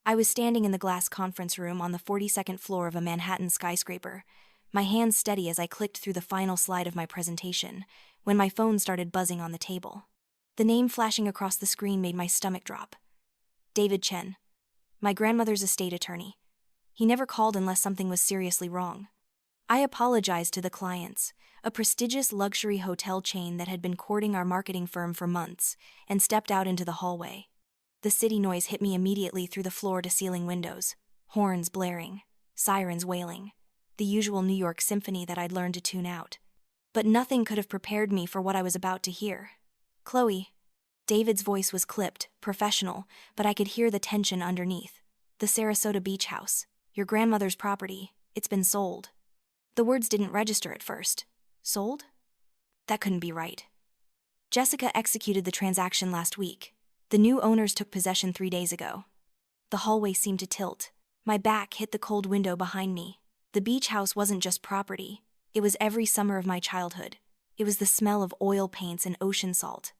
I was standing in the glass conference room on the 42nd floor of a Manhattan skyscraper, my hands steady as I clicked through the final slide of my presentation, when my phone started buzzing on the table. The name flashing across the screen made my stomach drop. David Chen, my grandmother's estate attorney. He never called unless something was seriously wrong. I apologized to the clients, a prestigious luxury hotel chain that had been courting our marketing firm for months, and stepped out into the hallway. The city noise hit me immediately through the floor-to-ceiling windows, horns blaring, sirens wailing, the usual New York symphony that I'd learned to tune out. But nothing could have prepared me for what I was about to hear. "Chloe." David's voice was clipped, professional, but I could hear the tension underneath. "The Sarasota beach house, your grandmother's property, it's been sold." The words didn't register at first. Sold? That couldn't be right. Jessica executed the transaction last week. The new owners took possession 3 days ago. The hallway seemed to tilt. My back hit the cold window behind me. The beach house wasn't just property. It was every summer of my childhood. It was the smell of oil paints and ocean salt.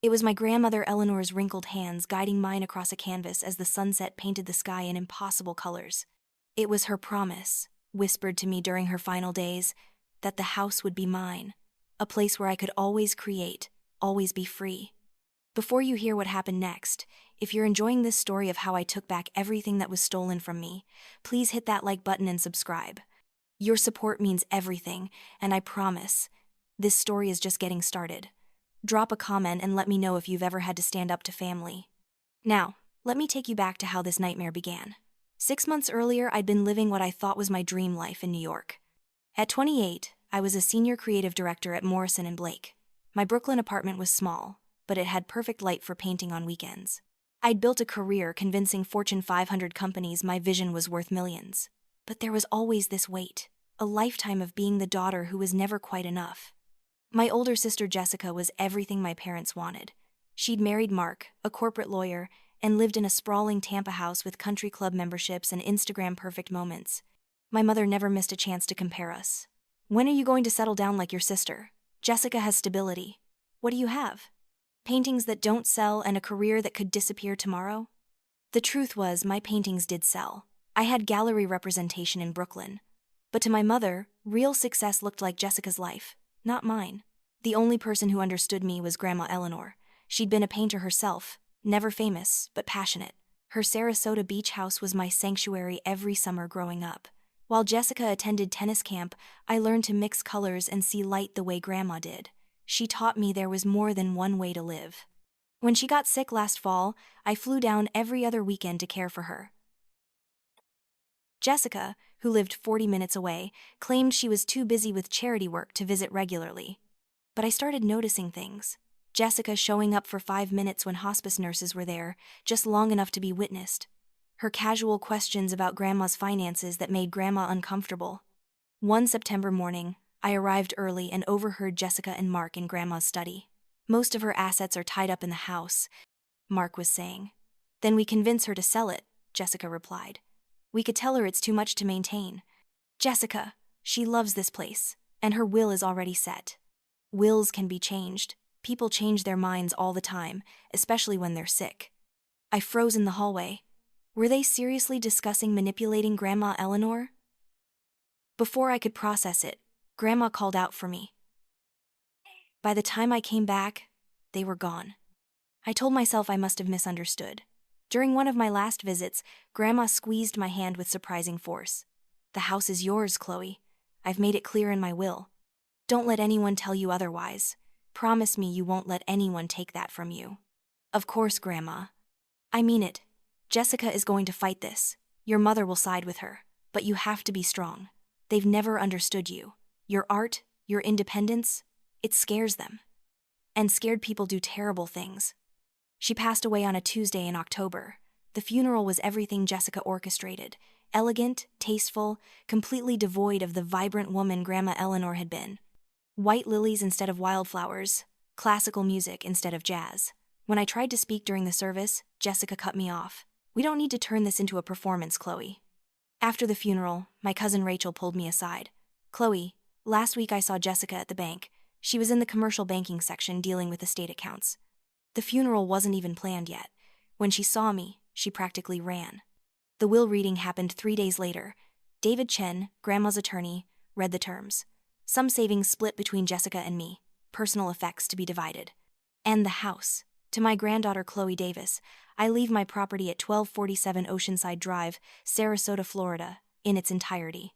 It was my grandmother Eleanor's wrinkled hands guiding mine across a canvas as the sunset painted the sky in impossible colors. It was her promise, whispered to me during her final days, that the house would be mine, a place where I could always create, always be free. Before you hear what happened next, if you're enjoying this story of how I took back everything that was stolen from me, please hit that like button and subscribe. Your support means everything, and I promise, this story is just getting started. Drop a comment and let me know if you've ever had to stand up to family. Now, let me take you back to how this nightmare began. 6 months earlier, I'd been living what I thought was my dream life in New York. At 28, I was a senior creative director at Morrison & Blake. My Brooklyn apartment was small, but it had perfect light for painting on weekends. I'd built a career convincing Fortune 500 companies my vision was worth millions. But there was always this weight, a lifetime of being the daughter who was never quite enough. My older sister Jessica was everything my parents wanted. She'd married Mark, a corporate lawyer, and lived in a sprawling Tampa house with country club memberships and Instagram-perfect moments. My mother never missed a chance to compare us. "When are you going to settle down like your sister? Jessica has stability. What do you have? Paintings that don't sell and a career that could disappear tomorrow?" The truth was, my paintings did sell. I had gallery representation in Brooklyn. But to my mother, real success looked like Jessica's life, not mine. The only person who understood me was Grandma Eleanor. She'd been a painter herself, never famous, but passionate. Her Sarasota beach house was my sanctuary every summer growing up. While Jessica attended tennis camp, I learned to mix colors and see light the way Grandma did. She taught me there was more than one way to live. When she got sick last fall, I flew down every other weekend to care for her. Jessica, who lived 40 minutes away, claimed she was too busy with charity work to visit regularly. But I started noticing things. Jessica showing up for 5 minutes when hospice nurses were there, just long enough to be witnessed. Her casual questions about Grandma's finances that made Grandma uncomfortable. One September morning, I arrived early and overheard Jessica and Mark in Grandma's study. "Most of her assets are tied up in the house," Mark was saying. "Then we convince her to sell it," Jessica replied. "We could tell her it's too much to maintain. Jessica, she loves this place, and her will is already set." Wills can be changed. People change their minds all the time, especially when they're sick. I froze in the hallway. Were they seriously discussing manipulating Grandma Eleanor? Before I could process it, Grandma called out for me. By the time I came back, they were gone. I told myself I must have misunderstood. During one of my last visits, Grandma squeezed my hand with surprising force. "The house is yours, Chloe. I've made it clear in my will. Don't let anyone tell you otherwise. Promise me you won't let anyone take that from you." "Of course, Grandma. I mean it. Jessica is going to fight this. Your mother will side with her. But you have to be strong. They've never understood you. Your art, your independence, it scares them. And scared people do terrible things." She passed away on a Tuesday in October. The funeral was everything Jessica orchestrated. Elegant, tasteful, completely devoid of the vibrant woman Grandma Eleanor had been. White lilies instead of wildflowers, classical music instead of jazz. When I tried to speak during the service, Jessica cut me off. "We don't need to turn this into a performance, Chloe." After the funeral, my cousin Rachel pulled me aside. "Chloe, last week I saw Jessica at the bank. She was in the commercial banking section dealing with estate accounts. The funeral wasn't even planned yet. When she saw me, she practically ran. The will reading happened 3 days later. David Chen, Grandma's attorney, read the terms. Some savings split between Jessica and me, personal effects to be divided. And the house. To my granddaughter Chloe Davis, I leave my property at 1247 Oceanside Drive, Sarasota, Florida, in its entirety.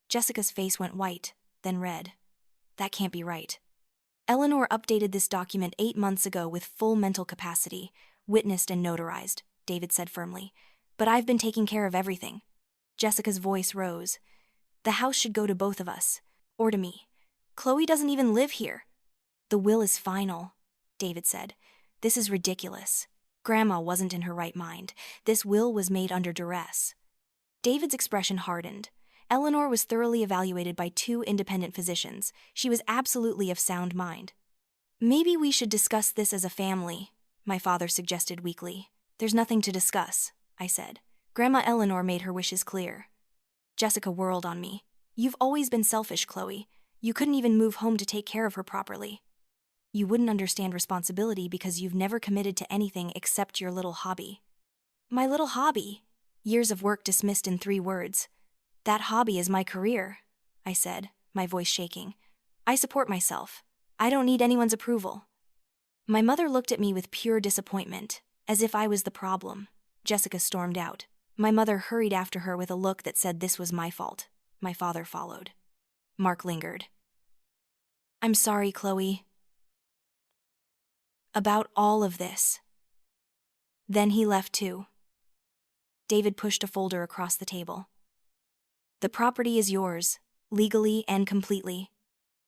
Jessica's face went white, then red. That can't be right. Eleanor updated this document 8 months ago with full mental capacity, witnessed and notarized, David said firmly. But I've been taking care of everything. Jessica's voice rose. The house should go to both of us, or to me. Chloe doesn't even live here. The will is final, David said. This is ridiculous. Grandma wasn't in her right mind. This will was made under duress. David's expression hardened. Eleanor was thoroughly evaluated by 2 independent physicians. She was absolutely of sound mind. Maybe we should discuss this as a family, my father suggested weakly. There's nothing to discuss, I said. Grandma Eleanor made her wishes clear. Jessica whirled on me. You've always been selfish, Chloe. You couldn't even move home to take care of her properly. You wouldn't understand responsibility because you've never committed to anything except your little hobby. My little hobby? Years of work dismissed in 3 words. That hobby is my career, I said, my voice shaking. I support myself. I don't need anyone's approval. My mother looked at me with pure disappointment, as if I was the problem. Jessica stormed out. My mother hurried after her with a look that said this was my fault. My father followed. Mark lingered. I'm sorry, Chloe. About all of this. Then he left too. David pushed a folder across the table. The property is yours, legally and completely.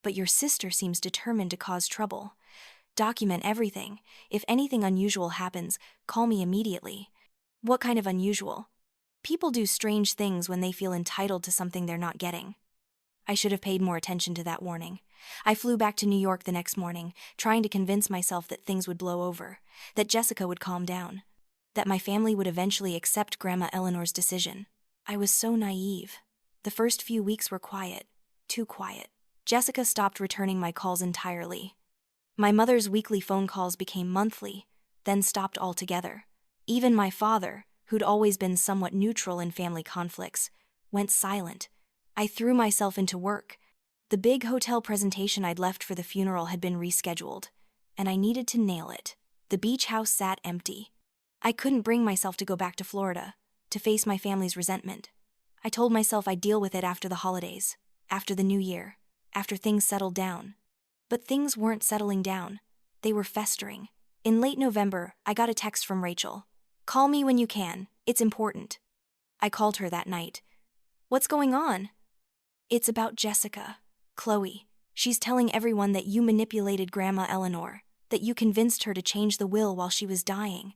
But your sister seems determined to cause trouble. Document everything. If anything unusual happens, call me immediately. What kind of unusual? People do strange things when they feel entitled to something they're not getting. I should have paid more attention to that warning. I flew back to New York the next morning, trying to convince myself that things would blow over, that Jessica would calm down, that my family would eventually accept Grandma Eleanor's decision. I was so naive. The first few weeks were quiet, too quiet. Jessica stopped returning my calls entirely. My mother's weekly phone calls became monthly, then stopped altogether. Even my father, who'd always been somewhat neutral in family conflicts, went silent. I threw myself into work. The big hotel presentation I'd left for the funeral had been rescheduled, and I needed to nail it. The beach house sat empty. I couldn't bring myself to go back to Florida, to face my family's resentment. I told myself I'd deal with it after the holidays, after the new year, after things settled down. But things weren't settling down. They were festering. In late November, I got a text from Rachel. Call me when you can. It's important. I called her that night. What's going on? It's about Jessica. Chloe. She's telling everyone that you manipulated Grandma Eleanor, that you convinced her to change the will while she was dying.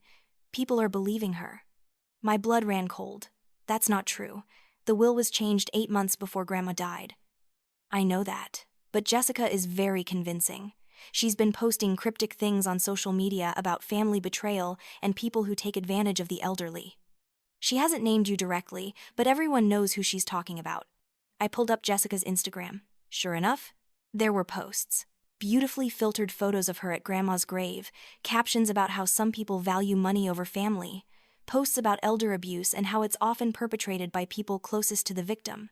People are believing her. My blood ran cold. That's not true. The will was changed 8 months before Grandma died. I know that, but Jessica is very convincing. She's been posting cryptic things on social media about family betrayal and people who take advantage of the elderly. She hasn't named you directly, but everyone knows who she's talking about. I pulled up Jessica's Instagram. Sure enough, there were posts. Beautifully filtered photos of her at Grandma's grave, captions about how some people value money over family, posts about elder abuse and how it's often perpetrated by people closest to the victim.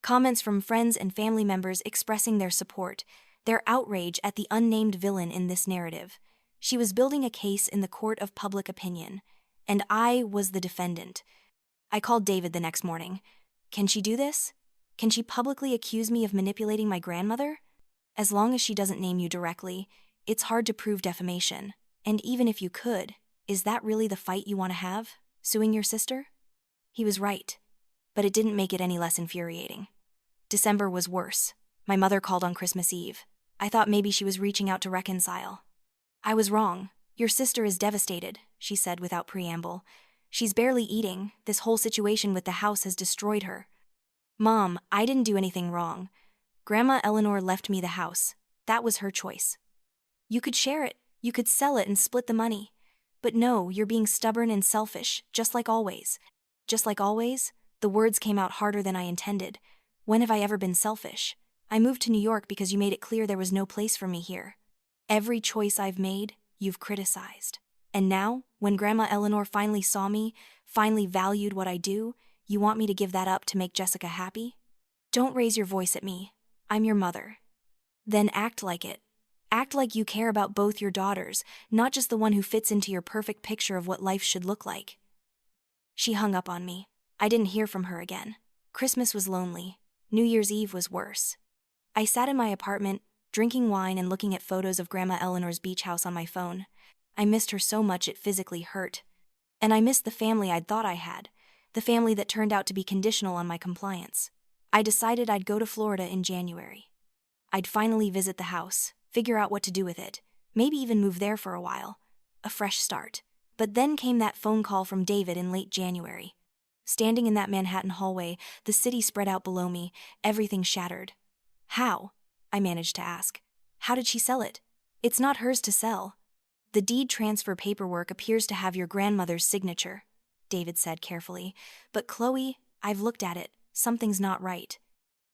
Comments from friends and family members expressing their support, their outrage at the unnamed villain in this narrative. She was building a case in the court of public opinion, and I was the defendant. I called David the next morning. Can she do this? Can she publicly accuse me of manipulating my grandmother? As long as she doesn't name you directly, it's hard to prove defamation. And even if you could, is that really the fight you want to have? Suing your sister? He was right, but it didn't make it any less infuriating. December was worse. My mother called on Christmas Eve. I thought maybe she was reaching out to reconcile. I was wrong. Your sister is devastated, she said without preamble. She's barely eating. This whole situation with the house has destroyed her. Mom, I didn't do anything wrong. Grandma Eleanor left me the house. That was her choice. You could share it. You could sell it and split the money. But no, you're being stubborn and selfish, just like always. Just like always? The words came out harder than I intended. When have I ever been selfish? I moved to New York because you made it clear there was no place for me here. Every choice I've made, you've criticized. And now, when Grandma Eleanor finally saw me, finally valued what I do, you want me to give that up to make Jessica happy? Don't raise your voice at me. I'm your mother. Then act like it. Act like you care about both your daughters, not just the one who fits into your perfect picture of what life should look like. She hung up on me. I didn't hear from her again. Christmas was lonely. New Year's Eve was worse. I sat in my apartment, drinking wine and looking at photos of Grandma Eleanor's beach house on my phone. I missed her so much it physically hurt. And I missed the family I'd thought I had, the family that turned out to be conditional on my compliance. I decided I'd go to Florida in January. I'd finally visit the house, figure out what to do with it, maybe even move there for a while. A fresh start. But then came that phone call from David in late January. Standing in that Manhattan hallway, the city spread out below me, everything shattered. How? I managed to ask. How did she sell it? It's not hers to sell. The deed transfer paperwork appears to have your grandmother's signature, David said carefully. But Chloe, I've looked at it. Something's not right.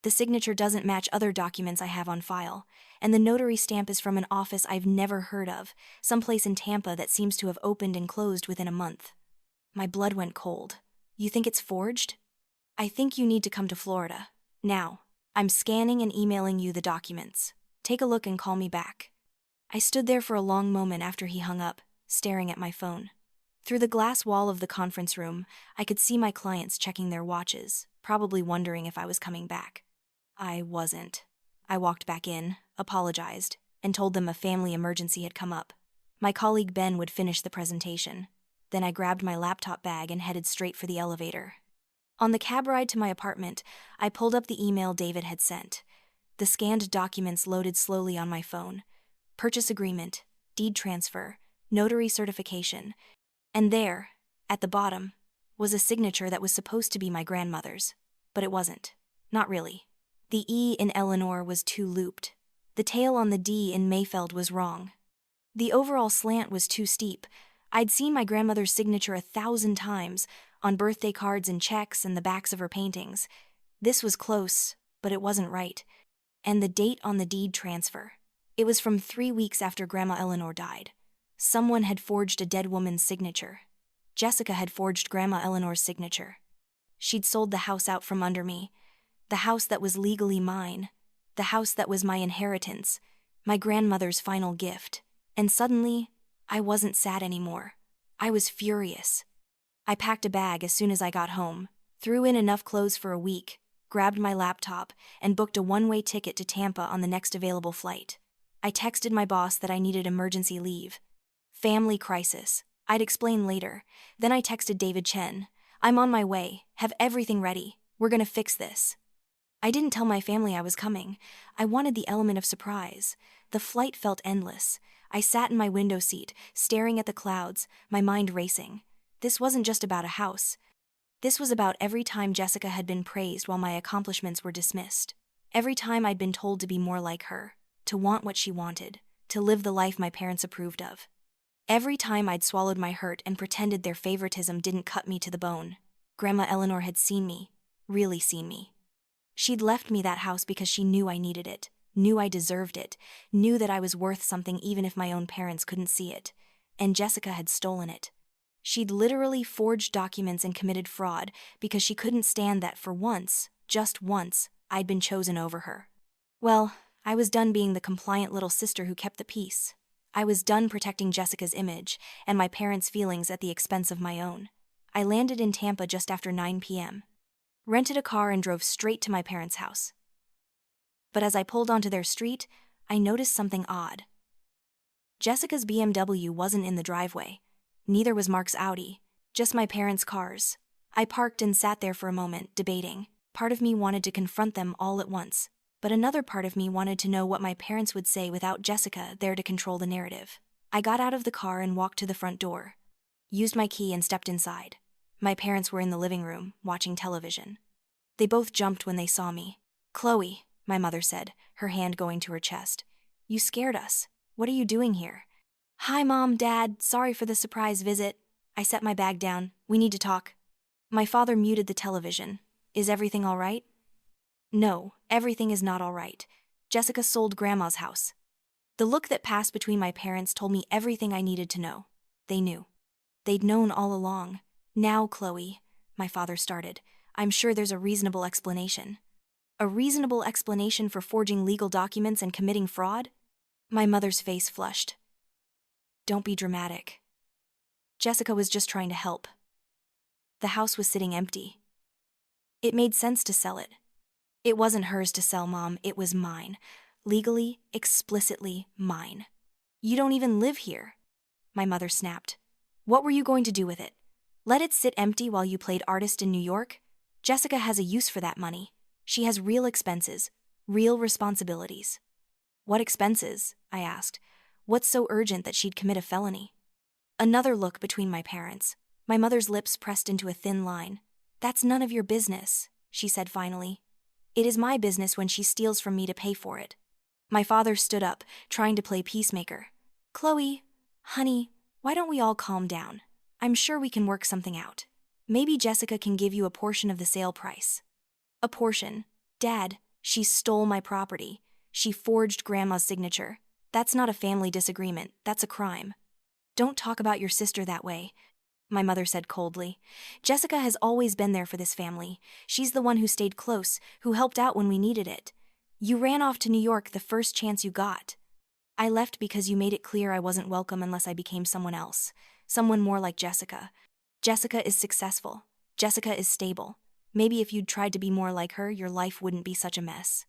The signature doesn't match other documents I have on file, and the notary stamp is from an office I've never heard of, someplace in Tampa that seems to have opened and closed within a month. My blood went cold. You think it's forged? I think you need to come to Florida. Now. I'm scanning and emailing you the documents. Take a look and call me back. I stood there for a long moment after he hung up, staring at my phone. Through the glass wall of the conference room, I could see my clients checking their watches, probably wondering if I was coming back. I wasn't. I walked back in, apologized, and told them a family emergency had come up. My colleague Ben would finish the presentation. Then I grabbed my laptop bag and headed straight for the elevator. On the cab ride to my apartment, I pulled up the email David had sent. The scanned documents loaded slowly on my phone. Purchase agreement, deed transfer, notary certification. And there, at the bottom, was a signature that was supposed to be my grandmother's. But it wasn't. Not really. The E in Eleanor was too looped. The tail on the D in Mayfeld was wrong. The overall slant was too steep. I'd seen my grandmother's signature 1,000 times, on birthday cards and checks and the backs of her paintings. This was close, but it wasn't right. And the date on the deed transfer. It was from 3 weeks after Grandma Eleanor died. Someone had forged a dead woman's signature. Jessica had forged Grandma Eleanor's signature. She'd sold the house out from under me. The house that was legally mine. The house that was my inheritance. My grandmother's final gift. And suddenly, I wasn't sad anymore. I was furious. I packed a bag as soon as I got home, threw in enough clothes for a week, grabbed my laptop, and booked a one-way ticket to Tampa on the next available flight. I texted my boss that I needed emergency leave. Family crisis. I'd explain later. Then I texted David Chen. I'm on my way. Have everything ready. We're gonna fix this. I didn't tell my family I was coming. I wanted the element of surprise. The flight felt endless. I sat in my window seat, staring at the clouds, my mind racing. This wasn't just about a house. This was about every time Jessica had been praised while my accomplishments were dismissed. Every time I'd been told to be more like her, to want what she wanted, to live the life my parents approved of. Every time I'd swallowed my hurt and pretended their favoritism didn't cut me to the bone. Grandma Eleanor had seen me, really seen me. She'd left me that house because she knew I needed it, knew I deserved it, knew that I was worth something even if my own parents couldn't see it. And Jessica had stolen it. She'd literally forged documents and committed fraud because she couldn't stand that for once, just once, I'd been chosen over her. Well, I was done being the compliant little sister who kept the peace. I was done protecting Jessica's image and my parents' feelings at the expense of my own. I landed in Tampa just after 9 p.m. Rented a car and drove straight to my parents' house. But as I pulled onto their street, I noticed something odd. Jessica's BMW wasn't in the driveway. Neither was Mark's Audi, just my parents' cars. I parked and sat there for a moment, debating. Part of me wanted to confront them all at once, but another part of me wanted to know what my parents would say without Jessica there to control the narrative. I got out of the car and walked to the front door. Used my key and stepped inside. My parents were in the living room, watching television. They both jumped when they saw me. "Chloe," my mother said, her hand going to her chest. "You scared us. What are you doing here?" "Hi, Mom, Dad, sorry for the surprise visit." I set my bag down. "We need to talk." My father muted the television. "Is everything all right?" "No, everything is not all right. Jessica sold Grandma's house." The look that passed between my parents told me everything I needed to know. They knew. They'd known all along. Now, Chloe, my father started, I'm sure there's a reasonable explanation. A reasonable explanation for forging legal documents and committing fraud? My mother's face flushed. Don't be dramatic. Jessica was just trying to help. The house was sitting empty. It made sense to sell it. It wasn't hers to sell, Mom, it was mine. Legally, explicitly mine. You don't even live here. My mother snapped. What were you going to do with it? Let it sit empty while you played artist in New York? Jessica has a use for that money. She has real expenses, real responsibilities. What expenses? I asked. What's so urgent that she'd commit a felony? Another look between my parents. My mother's lips pressed into a thin line. That's none of your business, she said finally. It is my business when she steals from me to pay for it. My father stood up, trying to play peacemaker. Chloe, honey, why don't we all calm down? I'm sure we can work something out. Maybe Jessica can give you a portion of the sale price. A portion? Dad, she stole my property. She forged Grandma's signature. That's not a family disagreement, that's a crime. Don't talk about your sister that way, my mother said coldly. Jessica has always been there for this family. She's the one who stayed close, who helped out when we needed it. You ran off to New York the first chance you got. I left because you made it clear I wasn't welcome unless I became someone else, someone more like Jessica. Jessica is successful. Jessica is stable. Maybe if you'd tried to be more like her, your life wouldn't be such a mess.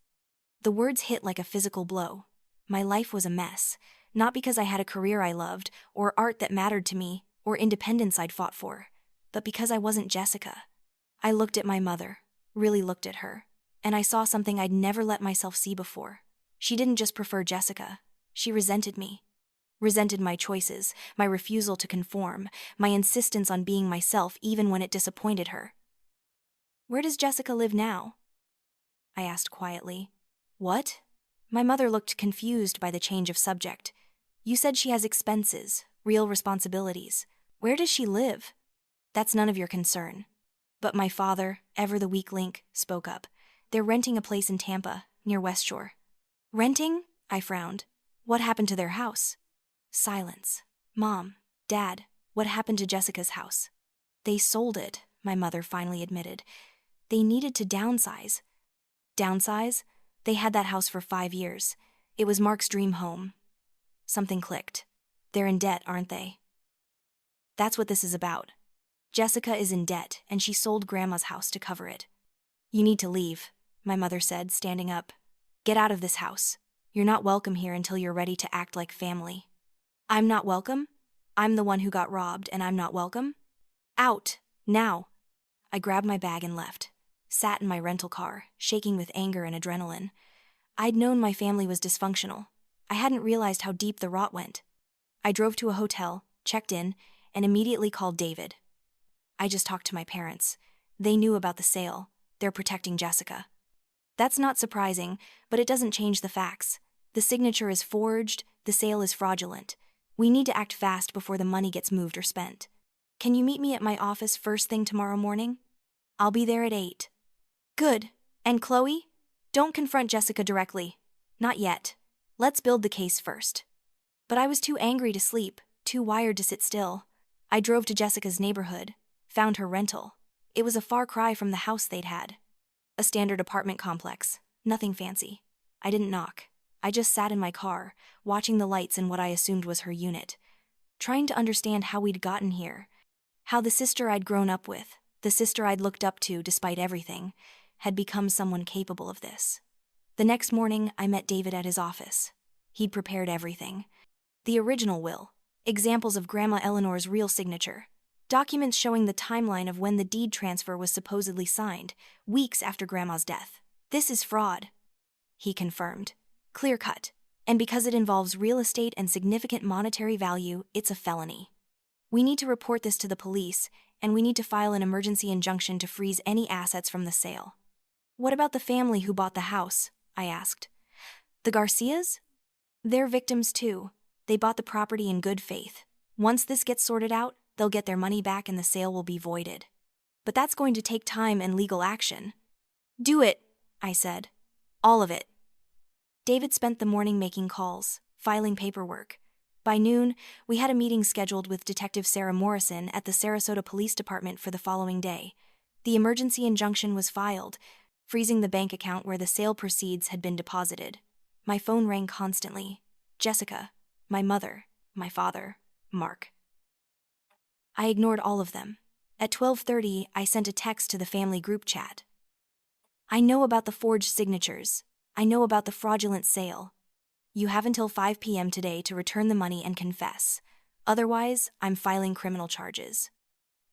The words hit like a physical blow. My life was a mess, not because I had a career I loved, or art that mattered to me, or independence I'd fought for, but because I wasn't Jessica. I looked at my mother, really looked at her, and I saw something I'd never let myself see before. She didn't just prefer Jessica, she resented me. Resented my choices, my refusal to conform, my insistence on being myself even when it disappointed her. Where does Jessica live now? I asked quietly. What? My mother looked confused by the change of subject. You said she has expenses, real responsibilities. Where does she live? That's none of your concern. But my father, ever the weak link, spoke up. They're renting a place in Tampa, near West Shore. Renting? I frowned. What happened to their house? Silence. Mom, Dad, what happened to Jessica's house? They sold it, my mother finally admitted. They needed to downsize. Downsize? They had that house for 5 years. It was Mark's dream home. Something clicked. They're in debt, aren't they? That's what this is about. Jessica is in debt, and she sold Grandma's house to cover it. You need to leave, my mother said, standing up. Get out of this house. You're not welcome here until you're ready to act like family. I'm not welcome? I'm the one who got robbed, and I'm not welcome? Out, now. I grabbed my bag and left. Sat in my rental car, shaking with anger and adrenaline. I'd known my family was dysfunctional. I hadn't realized how deep the rot went. I drove to a hotel, checked in, and immediately called David. I just talked to my parents. They knew about the sale. They're protecting Jessica. That's not surprising, but it doesn't change the facts. The signature is forged, the sale is fraudulent. We need to act fast before the money gets moved or spent. Can you meet me at my office first thing tomorrow morning? I'll be there at 8. Good. And Chloe? Don't confront Jessica directly. Not yet. Let's build the case first. But I was too angry to sleep, too wired to sit still. I drove to Jessica's neighborhood, found her rental. It was a far cry from the house they'd had. A standard apartment complex, nothing fancy. I didn't knock. I just sat in my car, watching the lights in what I assumed was her unit, trying to understand how we'd gotten here, how the sister I'd grown up with, the sister I'd looked up to despite everything, had become someone capable of this. The next morning, I met David at his office. He'd prepared everything. The original will, examples of Grandma Eleanor's real signature, documents showing the timeline of when the deed transfer was supposedly signed, weeks after Grandma's death. This is fraud, he confirmed. Clear-cut. And because it involves real estate and significant monetary value, it's a felony. We need to report this to the police, and we need to file an emergency injunction to freeze any assets from the sale. What about the family who bought the house? I asked. The Garcias? They're victims too. They bought the property in good faith. Once this gets sorted out, they'll get their money back and the sale will be voided. But that's going to take time and legal action. Do it, I said. All of it. David spent the morning making calls, filing paperwork. By noon, we had a meeting scheduled with Detective Sarah Morrison at the Sarasota Police Department for the following day. The emergency injunction was filed, freezing the bank account where the sale proceeds had been deposited. My phone rang constantly. Jessica, my mother, my father, Mark. I ignored all of them. At 12:30, I sent a text to the family group chat. I know about the forged signatures. I know about the fraudulent sale. You have until 5 p.m. today to return the money and confess. Otherwise, I'm filing criminal charges.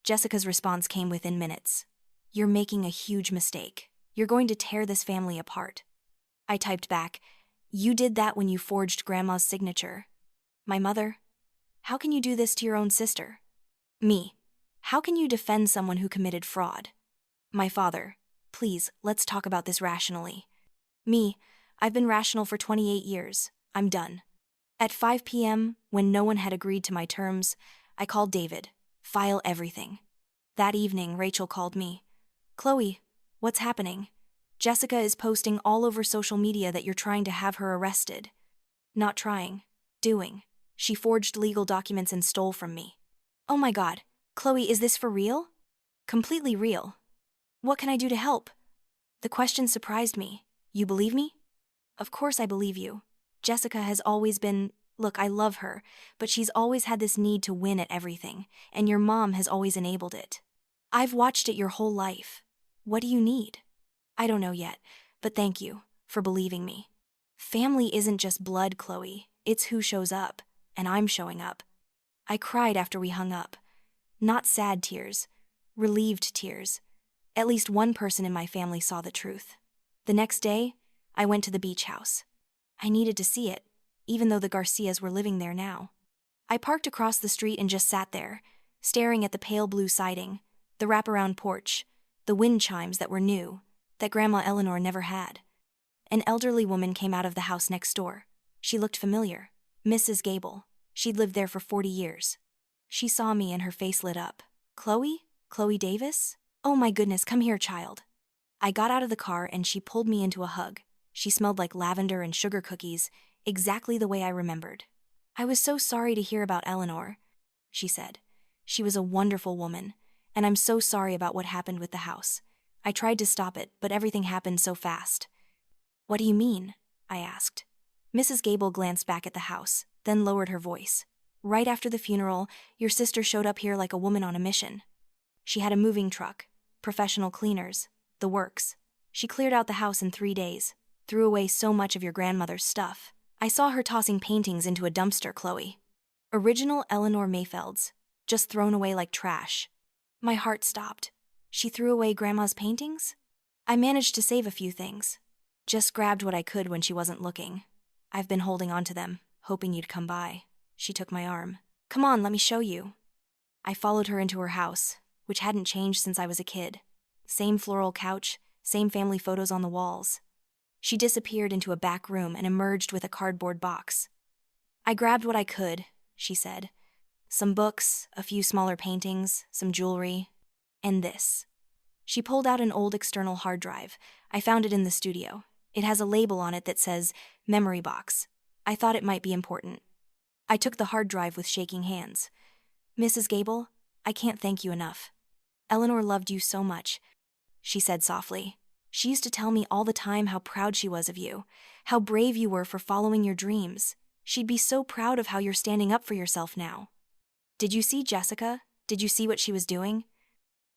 Jessica's response came within minutes. You're making a huge mistake. You're going to tear this family apart. I typed back, you did that when you forged Grandma's signature. My mother, how can you do this to your own sister? Me, how can you defend someone who committed fraud? My father, please, let's talk about this rationally. Me, I've been rational for 28 years. I'm done. At 5 p.m., when no one had agreed to my terms, I called David. File everything. That evening, Rachel called me. Chloe, what's happening? Jessica is posting all over social media that you're trying to have her arrested. Not trying. Doing. She forged legal documents and stole from me. Oh my God, Chloe, is this for real? Completely real. What can I do to help? The question surprised me. You believe me? Of course I believe you. Jessica has always been, look, I love her, but she's always had this need to win at everything, and your mom has always enabled it. I've watched it your whole life. What do you need? I don't know yet, but thank you for believing me. Family isn't just blood, Chloe. It's who shows up, and I'm showing up. I cried after we hung up. Not sad tears, relieved tears. At least one person in my family saw the truth. The next day, I went to the beach house. I needed to see it, even though the Garcias were living there now. I parked across the street and just sat there, staring at the pale blue siding, the wraparound porch, the wind chimes that were new, that Grandma Eleanor never had. An elderly woman came out of the house next door. She looked familiar. Mrs. Gable. She'd lived there for 40 years. She saw me and her face lit up. Chloe? Chloe Davis? Oh my goodness, come here, child. I got out of the car and she pulled me into a hug. She smelled like lavender and sugar cookies, exactly the way I remembered. I was so sorry to hear about Eleanor, she said. She was a wonderful woman, and I'm so sorry about what happened with the house. I tried to stop it, but everything happened so fast. What do you mean? I asked. Mrs. Gable glanced back at the house, then lowered her voice. Right after the funeral, your sister showed up here like a woman on a mission. She had a moving truck, professional cleaners, the works. She cleared out the house in 3 days, threw away so much of your grandmother's stuff. I saw her tossing paintings into a dumpster, Chloe. Original Eleanor Mayfeld's, just thrown away like trash. My heart stopped. She threw away Grandma's paintings? I managed to save a few things. Just grabbed what I could when she wasn't looking. I've been holding on to them, hoping you'd come by. She took my arm. Come on, let me show you. I followed her into her house, which hadn't changed since I was a kid. Same floral couch, same family photos on the walls. She disappeared into a back room and emerged with a cardboard box. I grabbed what I could, she said. Some books, a few smaller paintings, some jewelry, and this. She pulled out an old external hard drive. I found it in the studio. It has a label on it that says, Memory Box. I thought it might be important. I took the hard drive with shaking hands. Mrs. Gable, I can't thank you enough. Eleanor loved you so much, she said softly. She used to tell me all the time how proud she was of you, how brave you were for following your dreams. She'd be so proud of how you're standing up for yourself now. Did you see Jessica? Did you see what she was doing?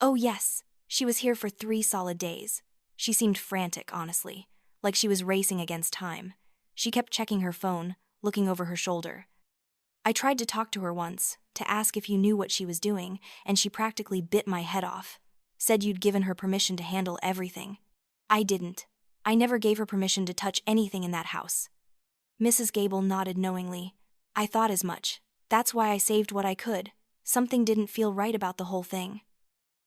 Oh yes, she was here for 3 solid days. She seemed frantic, honestly, like she was racing against time. She kept checking her phone, looking over her shoulder. I tried to talk to her once, to ask if you knew what she was doing, and she practically bit my head off. Said you'd given her permission to handle everything. I didn't. I never gave her permission to touch anything in that house. Mrs. Gable nodded knowingly. I thought as much. That's why I saved what I could. Something didn't feel right about the whole thing.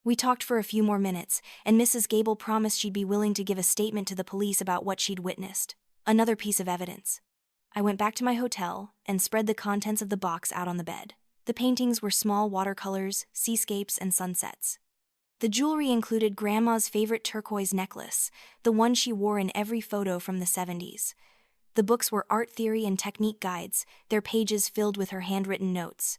We talked for a few more minutes, and Mrs. Gable promised she'd be willing to give a statement to the police about what she'd witnessed. Another piece of evidence. I went back to my hotel and spread the contents of the box out on the bed. The paintings were small watercolors, seascapes, and sunsets. The jewelry included Grandma's favorite turquoise necklace, the one she wore in every photo from the 70s. The books were art theory and technique guides, their pages filled with her handwritten notes.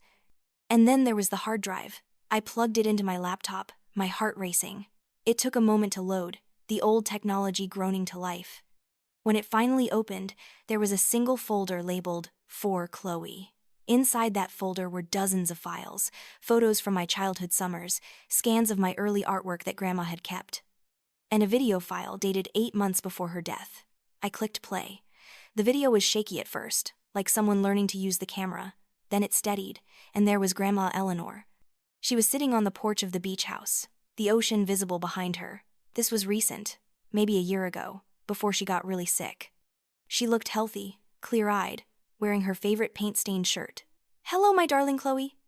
And then there was the hard drive. I plugged it into my laptop, my heart racing. It took a moment to load, the old technology groaning to life. When it finally opened, there was a single folder labeled, "For Chloe." Inside that folder were dozens of files, photos from my childhood summers, scans of my early artwork that Grandma had kept, and a video file dated 8 months before her death. I clicked play. The video was shaky at first, like someone learning to use the camera. Then it steadied, and there was Grandma Eleanor. She was sitting on the porch of the beach house, the ocean visible behind her. This was recent, maybe a year ago, before she got really sick. She looked healthy, clear-eyed, wearing her favorite paint-stained shirt. "Hello, my darling Chloe,"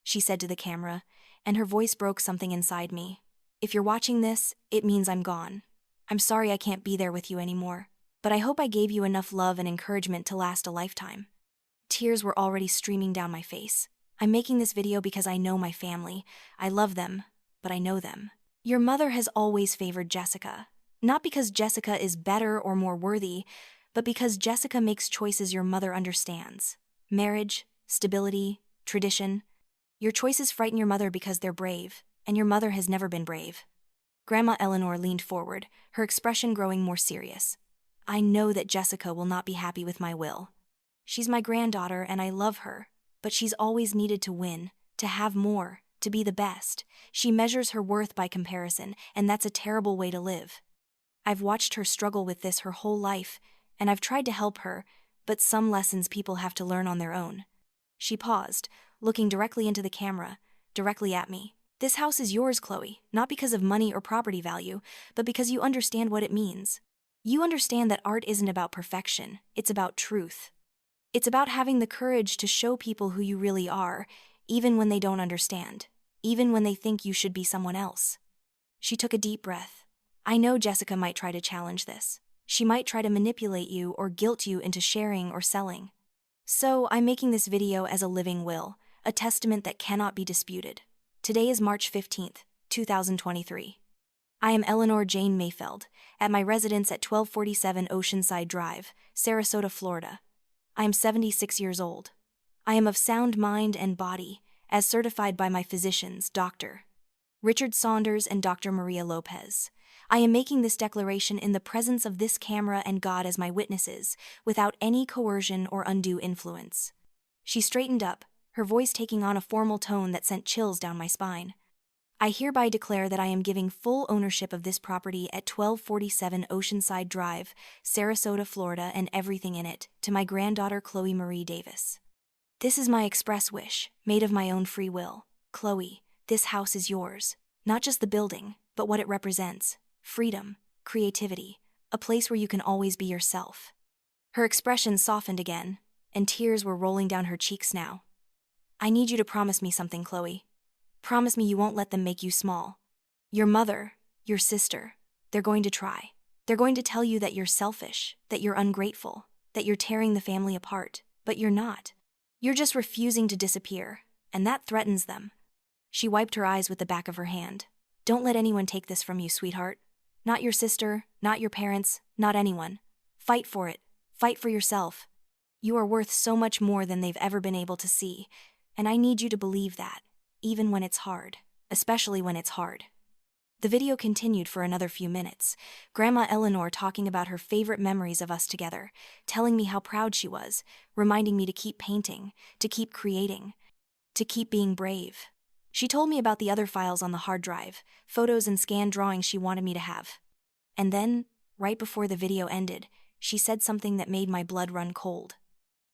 she said to the camera, and her voice broke something inside me. "If you're watching this, it means I'm gone. I'm sorry I can't be there with you anymore, but I hope I gave you enough love and encouragement to last a lifetime." Tears were already streaming down my face. I'm making this video because I know my family. I love them, but I know them. Your mother has always favored Jessica. Not because Jessica is better or more worthy, but because Jessica makes choices your mother understands. Marriage, stability, tradition. Your choices frighten your mother because they're brave, and your mother has never been brave. Grandma Eleanor leaned forward, her expression growing more serious. "I know that Jessica will not be happy with my will. She's my granddaughter and I love her, but she's always needed to win, to have more, to be the best. She measures her worth by comparison, and that's a terrible way to live. I've watched her struggle with this her whole life, and I've tried to help her, but some lessons people have to learn on their own." She paused, looking directly into the camera, directly at me. "This house is yours, Chloe, not because of money or property value, but because you understand what it means. You understand that art isn't about perfection, it's about truth. It's about having the courage to show people who you really are, even when they don't understand, even when they think you should be someone else." She took a deep breath. "I know Jessica might try to challenge this. She might try to manipulate you or guilt you into sharing or selling. So I'm making this video as a living will, a testament that cannot be disputed. Today is March 15th, 2023. I am Eleanor Jane Mayfeld, at my residence at 1247 Oceanside Drive, Sarasota, Florida. I am 76 years old. I am of sound mind and body, as certified by my physicians, Dr. Richard Saunders and Dr. Maria Lopez. I am making this declaration in the presence of this camera and God as my witnesses, without any coercion or undue influence." She straightened up, her voice taking on a formal tone that sent chills down my spine. "I hereby declare that I am giving full ownership of this property at 1247 Oceanside Drive, Sarasota, Florida, and everything in it, to my granddaughter Chloe Marie Davis. This is my express wish, made of my own free will. Chloe, this house is yours. Not just the building, but what it represents. Freedom, creativity, a place where you can always be yourself." Her expression softened again, and tears were rolling down her cheeks now. "I need you to promise me something, Chloe. Promise me you won't let them make you small. Your mother, your sister, they're going to try. They're going to tell you that you're selfish, that you're ungrateful, that you're tearing the family apart, but you're not. You're just refusing to disappear, and that threatens them." She wiped her eyes with the back of her hand. "Don't let anyone take this from you, sweetheart. Not your sister, not your parents, not anyone. Fight for it. Fight for yourself. You are worth so much more than they've ever been able to see, and I need you to believe that, even when it's hard, especially when it's hard." The video continued for another few minutes, Grandma Eleanor talking about her favorite memories of us together, telling me how proud she was, reminding me to keep painting, to keep creating, to keep being brave. She told me about the other files on the hard drive, photos and scanned drawings she wanted me to have. And then, right before the video ended, she said something that made my blood run cold.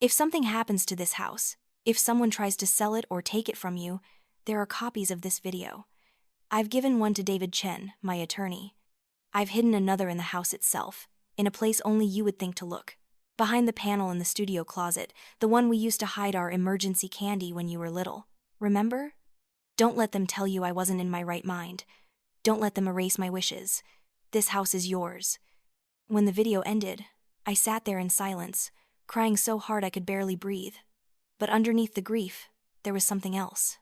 "If something happens to this house, if someone tries to sell it or take it from you, there are copies of this video. I've given one to David Chen, my attorney. I've hidden another in the house itself, in a place only you would think to look. Behind the panel in the studio closet, the one we used to hide our emergency candy when you were little. Remember? Don't let them tell you I wasn't in my right mind. Don't let them erase my wishes. This house is yours." When the video ended, I sat there in silence, crying so hard I could barely breathe. But underneath the grief, there was something else.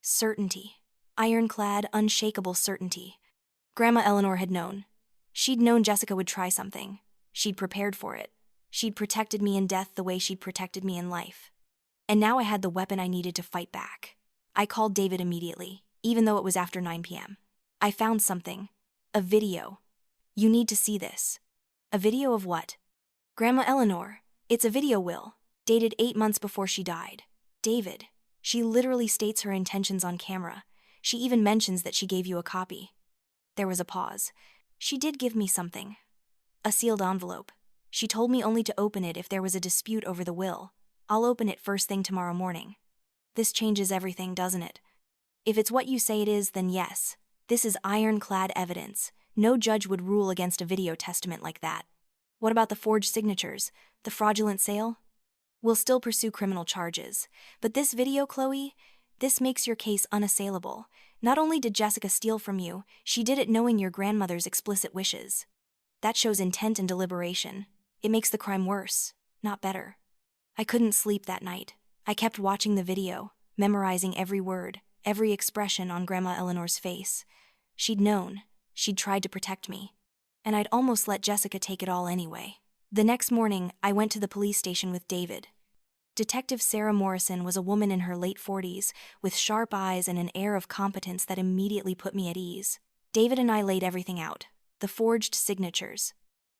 Certainty. Ironclad, unshakable certainty. Grandma Eleanor had known. She'd known Jessica would try something. She'd prepared for it. She'd protected me in death the way she'd protected me in life. And now I had the weapon I needed to fight back. I called David immediately, even though it was after 9 p.m. I found something. A video. You need to see this. A video of what? Grandma Eleanor. It's a video, Will. Dated 8 months before she died. David. She literally states her intentions on camera. She even mentions that she gave you a copy. There was a pause. She did give me something. A sealed envelope. She told me only to open it if there was a dispute over the will. I'll open it first thing tomorrow morning. This changes everything, doesn't it? If it's what you say it is, then yes. This is ironclad evidence. No judge would rule against a video testament like that. What about the forged signatures? The fraudulent sale? We'll still pursue criminal charges. But this video, Chloe, this makes your case unassailable. Not only did Jessica steal from you, she did it knowing your grandmother's explicit wishes. That shows intent and deliberation. It makes the crime worse, not better. I couldn't sleep that night. I kept watching the video, memorizing every word, every expression on Grandma Eleanor's face. She'd known. She'd tried to protect me. And I'd almost let Jessica take it all anyway. The next morning, I went to the police station with David. Detective Sarah Morrison was a woman in her late 40s, with sharp eyes and an air of competence that immediately put me at ease. David and I laid everything out. The forged signatures.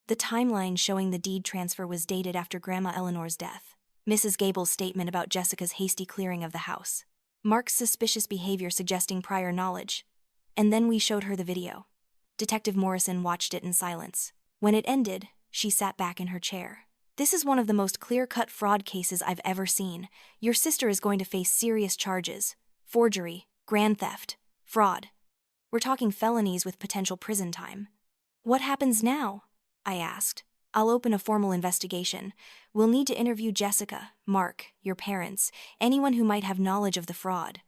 The timeline showing the deed transfer was dated after Grandma Eleanor's death. Mrs. Gable's statement about Jessica's hasty clearing of the house. Mark's suspicious behavior suggesting prior knowledge. And then we showed her the video. Detective Morrison watched it in silence. When it ended, she sat back in her chair. This is one of the most clear-cut fraud cases I've ever seen. Your sister is going to face serious charges. Forgery, grand theft, fraud. We're talking felonies with potential prison time. What happens now? I asked. I'll open a formal investigation. We'll need to interview Jessica, Mark, your parents, anyone who might have knowledge of the fraud.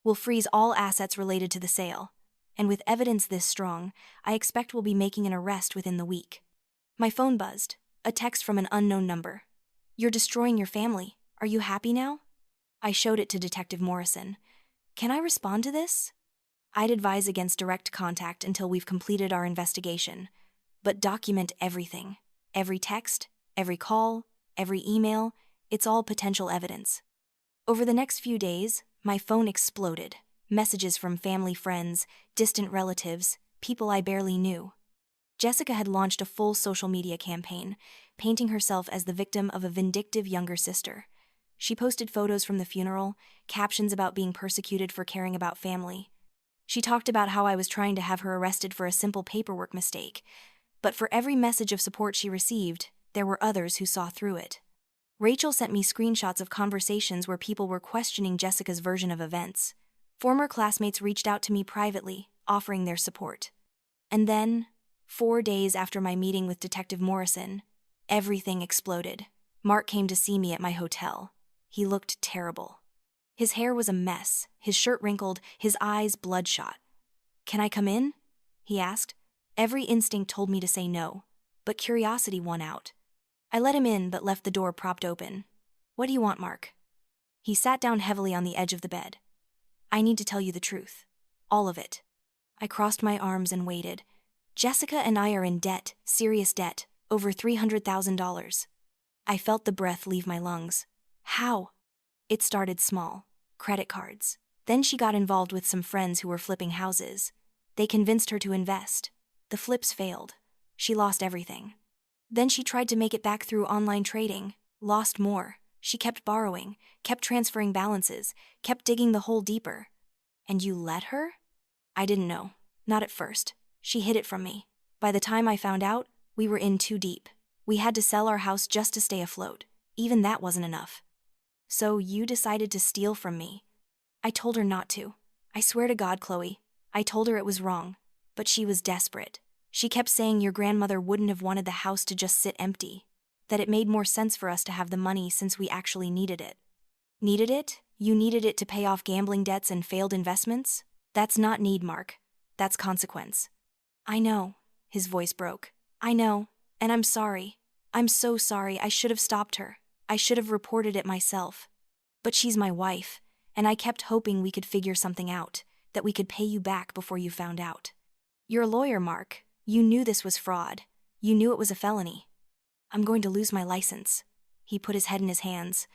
We'll freeze all assets related to the sale. And with evidence this strong, I expect we'll be making an arrest within the week. My phone buzzed. A text from an unknown number. You're destroying your family. Are you happy now? I showed it to Detective Morrison. Can I respond to this? I'd advise against direct contact until we've completed our investigation. But document everything. Every text, every call, every email, it's all potential evidence. Over the next few days, my phone exploded. Messages from family friends, distant relatives, people I barely knew. Jessica had launched a full social media campaign, painting herself as the victim of a vindictive younger sister. She posted photos from the funeral, captions about being persecuted for caring about family. She talked about how I was trying to have her arrested for a simple paperwork mistake, but for every message of support she received, there were others who saw through it. Rachel sent me screenshots of conversations where people were questioning Jessica's version of events. Former classmates reached out to me privately, offering their support. And then, 4 days after my meeting with Detective Morrison, everything exploded. Mark came to see me at my hotel. He looked terrible. His hair was a mess, his shirt wrinkled, his eyes bloodshot. "Can I come in?" he asked. Every instinct told me to say no, but curiosity won out. I let him in but left the door propped open. "What do you want, Mark?" He sat down heavily on the edge of the bed. "I need to tell you the truth. All of it." I crossed my arms and waited. Jessica and I are in debt, serious debt, over $300,000. I felt the breath leave my lungs. How? It started small. Credit cards. Then she got involved with some friends who were flipping houses. They convinced her to invest. The flips failed. She lost everything. Then she tried to make it back through online trading. Lost more. She kept borrowing, kept transferring balances, kept digging the hole deeper. And you let her? I didn't know. Not at first. She hid it from me. By the time I found out, we were in too deep. We had to sell our house just to stay afloat. Even that wasn't enough. "So you decided to steal from me." I told her not to. I swear to God, Chloe. I told her it was wrong. But she was desperate. She kept saying your grandmother wouldn't have wanted the house to just sit empty. That it made more sense for us to have the money since we actually needed it. Needed it? You needed it to pay off gambling debts and failed investments? That's not need, Mark. That's consequence. I know. His voice broke. I know. And I'm sorry. I'm so sorry. I should have stopped her. I should have reported it myself. But she's my wife, and I kept hoping we could figure something out, that we could pay you back before you found out. You're a lawyer, Mark. You knew this was fraud. You knew it was a felony. I'm going to lose my license. He put his head in his hands.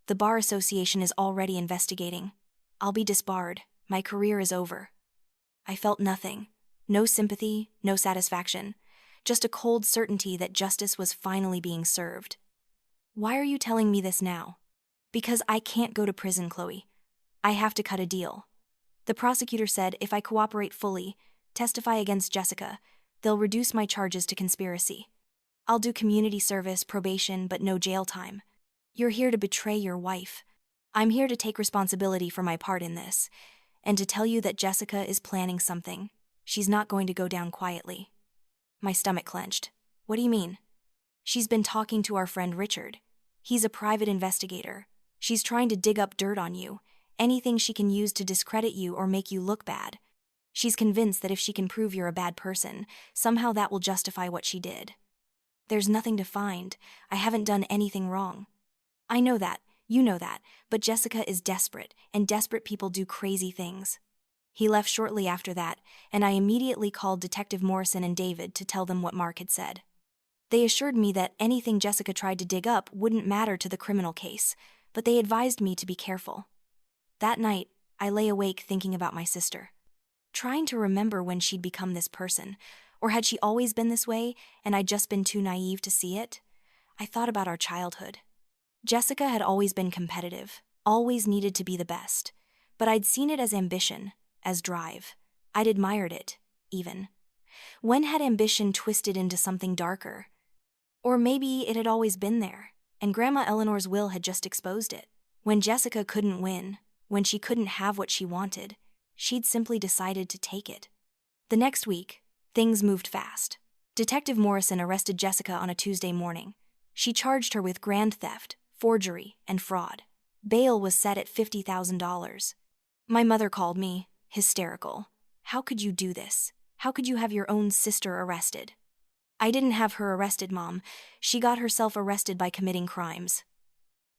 The Bar Association is already investigating. I'll be disbarred. My career is over. I felt nothing. No sympathy, no satisfaction. Just a cold certainty that justice was finally being served. Why are you telling me this now? Because I can't go to prison, Chloe. I have to cut a deal. The prosecutor said if I cooperate fully, testify against Jessica, they'll reduce my charges to conspiracy. I'll do community service, probation, but no jail time. You're here to betray your wife. I'm here to take responsibility for my part in this, and to tell you that Jessica is planning something. She's not going to go down quietly. My stomach clenched. What do you mean? She's been talking to our friend Richard. He's a private investigator. She's trying to dig up dirt on you, anything she can use to discredit you or make you look bad. She's convinced that if she can prove you're a bad person, somehow that will justify what she did. There's nothing to find. I haven't done anything wrong. I know that, you know that, but Jessica is desperate, and desperate people do crazy things. He left shortly after that, and I immediately called Detective Morrison and David to tell them what Mark had said. They assured me that anything Jessica tried to dig up wouldn't matter to the criminal case, but they advised me to be careful. That night, I lay awake thinking about my sister, trying to remember when she'd become this person, or had she always been this way and I'd just been too naive to see it? I thought about our childhood. Jessica had always been competitive, always needed to be the best, but I'd seen it as ambition, as drive. I'd admired it, even. When had ambition twisted into something darker? Or maybe it had always been there, and Grandma Eleanor's will had just exposed it. When Jessica couldn't win, when she couldn't have what she wanted, she'd simply decided to take it. The next week, things moved fast. Detective Morrison arrested Jessica on a Tuesday morning. She charged her with grand theft, forgery, and fraud. Bail was set at $50,000. My mother called me, hysterical. How could you do this? How could you have your own sister arrested? I didn't have her arrested, Mom. She got herself arrested by committing crimes.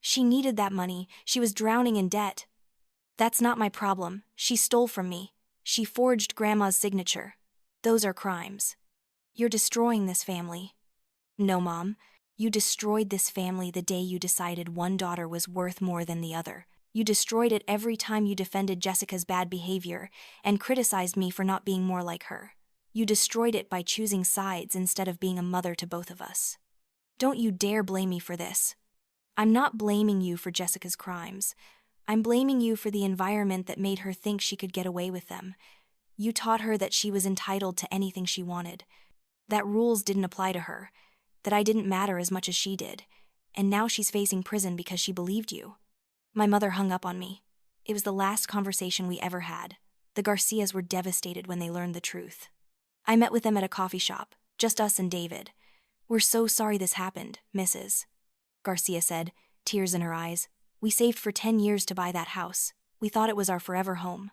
She needed that money. She was drowning in debt. That's not my problem. She stole from me. She forged Grandma's signature. Those are crimes. You're destroying this family. No, Mom. You destroyed this family the day you decided one daughter was worth more than the other. You destroyed it every time you defended Jessica's bad behavior and criticized me for not being more like her. You destroyed it by choosing sides instead of being a mother to both of us. Don't you dare blame me for this. I'm not blaming you for Jessica's crimes. I'm blaming you for the environment that made her think she could get away with them. You taught her that she was entitled to anything she wanted, that rules didn't apply to her, that I didn't matter as much as she did, and now she's facing prison because she believed you. My mother hung up on me. It was the last conversation we ever had. The Garcias were devastated when they learned the truth. I met with them at a coffee shop, just us and David. We're so sorry this happened, Mrs. Garcia said, tears in her eyes. We saved for 10 years to buy that house. We thought it was our forever home.